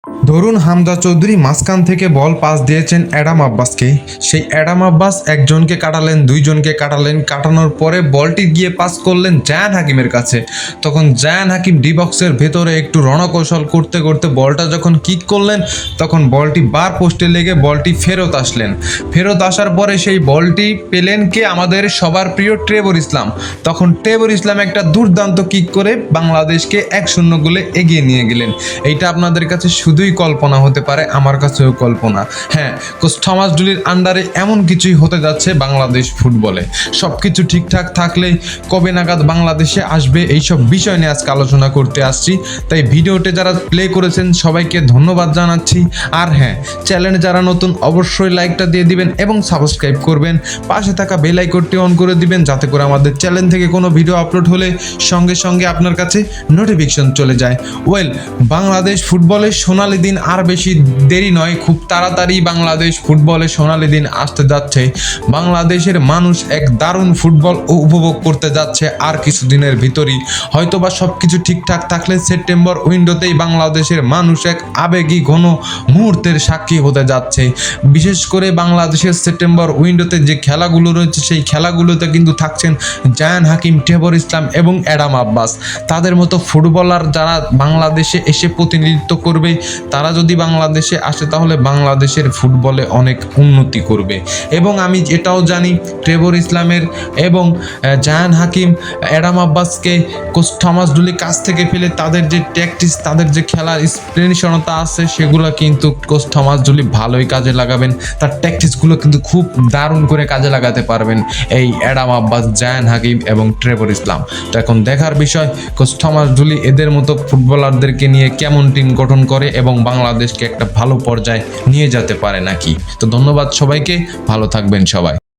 ধরুন হামজা চৌধুরী মাঝখান থেকে বল পাস দিয়েছেন অ্যাডাম আব্বাসকে। সেই অ্যাডাম আব্বাস একজনকে কাটালেন, দুইজনকে কাটালেন, কাটানোর পরে বলটি গিয়ে পাস করলেন জায়ান হাকিমের কাছে। তখন জায়ান হাকিম ডি বক্সের ভেতরে একটু রণকৌশল করতে করতে বলটা যখন কিক করলেন, তখন বলটি বার পোস্টে লেগে বলটি ফেরত আসলেন। ফেরত আসার পরে সেই বলটি পেলেন কে? আমাদের সবার প্রিয় ট্রেভর ইসলাম। তখন ট্রেভর ইসলাম একটা দুর্দান্ত কিক করে বাংলাদেশকে 1-0 গোলে এগিয়ে নিয়ে গেলেন। এইটা আপনাদের কাছে শুধুই কল্পনা হতে পারে, আমার কাছেও কল্পনা। হ্যাঁ, কোচ থমাস ডুলির আন্ডারে এমন কিছুই হতে যাচ্ছে বাংলাদেশ ফুটবলে। সব কিছু ঠিকঠাক থাকলেই কবে নাগাদ বাংলাদেশে আসবে এইসব বিষয় নিয়ে আজকে আলোচনা করতে আসছি। তাই ভিডিওতে যারা প্লে করেছেন সবাইকে ধন্যবাদ জানাচ্ছি। আর হ্যাঁ, চ্যানেলে যারা নতুন অবশ্যই লাইকটা দিয়ে দিবেন এবং সাবস্ক্রাইব করবেন। পাশে থাকা বেল আইকনটি অন করে দিবেন যাতে করে আমাদের চ্যানেল থেকে কোনো ভিডিও আপলোড হলে সঙ্গে সঙ্গে আপনার কাছে নোটিফিকেশন চলে যায়। বাংলাদেশ ফুটবলের সোনালি দিন আর বেশি দেরি নয়, খুব তাড়াতাড়ি বাংলাদেশ ফুটবলের সোনালি দিন আসতে যাচ্ছে। বাংলাদেশের মানুষ এক দারুণ ফুটবল উপভোগ করতে যাচ্ছে আর কিছুদিনের ভিতরই। হয়তোবা সব কিছু ঠিকঠাক থাকলে সেপ্টেম্বর উইন্ডোতেই বাংলাদেশের মানুষ এক আবেগী ঘন মুহূর্তের সাক্ষী হতে যাচ্ছে। বিশেষ করে বাংলাদেশের সেপ্টেম্বর উইন্ডোতে যে খেলাগুলো রয়েছে সেই খেলাগুলোতে কিন্তু থাকছেন জায়ান হাকিম, ট্রেভর ইসলাম এবং অ্যাডাম আব্বাস। তাদের মতো ফুটবলার যারা বাংলাদেশে এসে প্রতিনিধিত্ব করবে, তারা যদি বাংলাদেশে আসে তাহলে বাংলাদেশের ফুটবলে অনেক উন্নতি করবে। এবং আমি এটাও জানি ট্রেভর ইসলামের এবং জায়ান হাকিম, অ্যাডাম আব্বাসকে কোচ থমাস ডুলি কাছ থেকে ফেলে তাদের যে ট্যাকটিক্স, তাদের যে খেলার স্পৃহীনতা আছে সেগুলো কিন্তু কোচ থমাস ডুলি ভালোই কাজে লাগাবেন। তার ট্যাকটিক্সগুলো কিন্তু খুব দারুণ করে কাজে লাগাতে পারবেন এই অ্যাডাম আব্বাস, জায়ান হাকিম এবং ট্রেভর ইসলাম। তো এখন দেখার বিষয় কোচ থমাস ডুলি এদের মতো ফুটবলারদেরকে নিয়ে কেমন টিম গঠন করে এবং বাংলাদেশকে একটা ভালো পর্যায়ে নিয়ে যেতে পারে নাকি। তো ধন্যবাদ সবাইকে, ভালো থাকবেন সবাই।